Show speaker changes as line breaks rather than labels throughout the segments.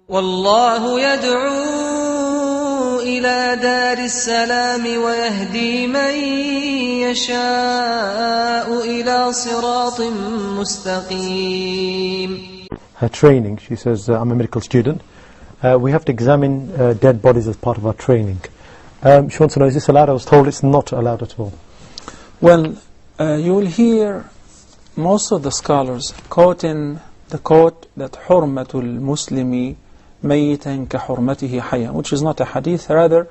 والله يدعو إلى دار السلام ويهدي من يشاء إلى صراط مستقيم.
Her training, she says, I'm a medical student. We have to examine dead bodies as part of our training. She wants to know, is this allowed? I was told it's not allowed at all.
Well, you will hear most of the scholars quoting the quote that حُرْمَةُ الْمُسْلِمِ مَيِّتًا كَحُرْمَتِهِ حَيًّا, which is not a hadith, rather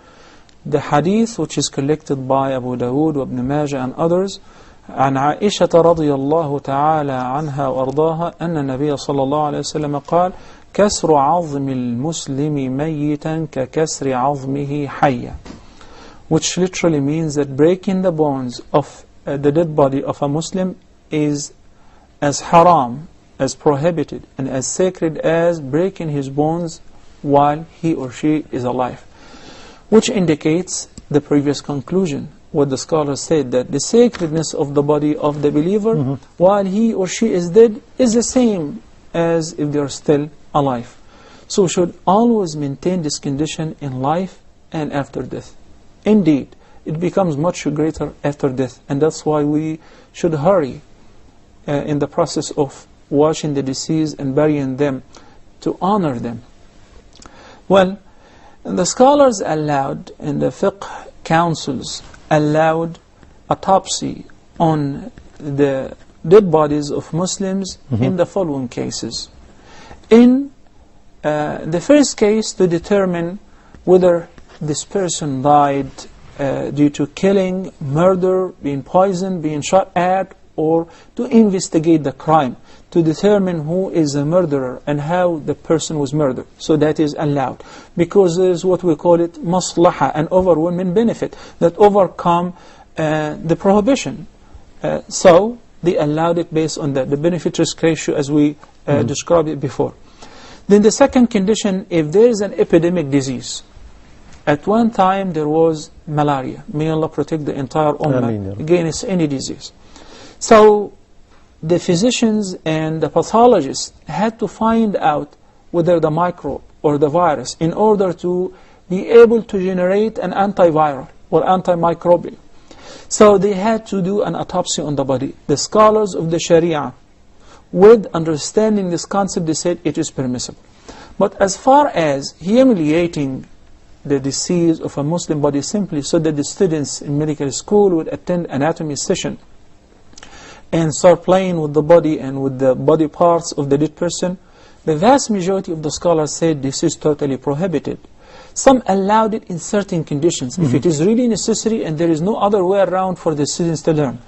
the hadith which is collected by Abu Dawood, Ibn Majah and others, عن عائشة رضي الله تعالى عنها وأرضاها أن النبي صلى الله عليه وسلم قال كسر عظم المسلم ميتا ككسر عظمه حيا, which literally means that breaking the bones of the dead body of a Muslim is as haram, as prohibited, and as sacred as breaking his bones while he or she is alive. Which indicates the previous conclusion, what the scholars said, that the sacredness of the body of the believer while he or she is dead is the same as if they are still alive. So we should always maintain this condition in life and after death. Indeed, it becomes much greater after death, and that's why we should hurry in the process of washing the deceased and burying them to honor them. Well, the scholars allowed, and the fiqh councils allowed autopsy on the dead bodies of Muslims in the following cases. In the first case, to determine whether this person died due to killing, murder, being poisoned, being shot at, or to investigate the crime, to determine who is the murderer and how the person was murdered. So that is allowed, because there is what we call it maslaha, an overwhelming benefit that overcome the prohibition. So they allowed it based on the benefit-risk ratio as we described it before. Then the second condition, if there is an epidemic disease. At one time there was malaria. May Allah protect the entire ummah against any disease. So the physicians and the pathologists had to find out whether the microbe or the virus, in order to be able to generate an antiviral or antimicrobial. So they had to do an autopsy on the body. The scholars of the Sharia, with understanding this concept, they said it is permissible. But as far as humiliating the disease of a Muslim body simply so that the students in medical school would attend anatomy session and start playing with the body and with the body parts of the dead person, the vast majority of the scholars said this is totally prohibited. Some allowed it in certain conditions, if it is really necessary and there is no other way around for the students to learn.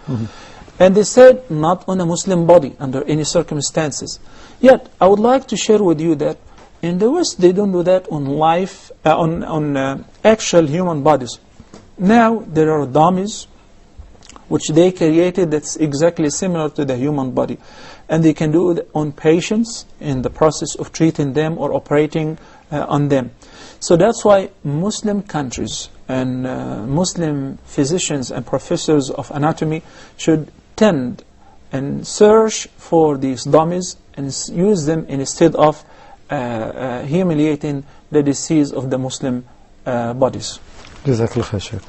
And they said not on a Muslim body under any circumstances. Yet I would like to share with you that in the West they don't do that on life, on actual human bodies. Now there are dummies which they created that's exactly similar to the human body. And they can do it on patients in the process of treating them or operating on them. So that's why Muslim countries and Muslim physicians and professors of anatomy should tend and search for these dummies and use them instead of humiliating the disease of the Muslim bodies.
Jazakallah khair, Shaykh.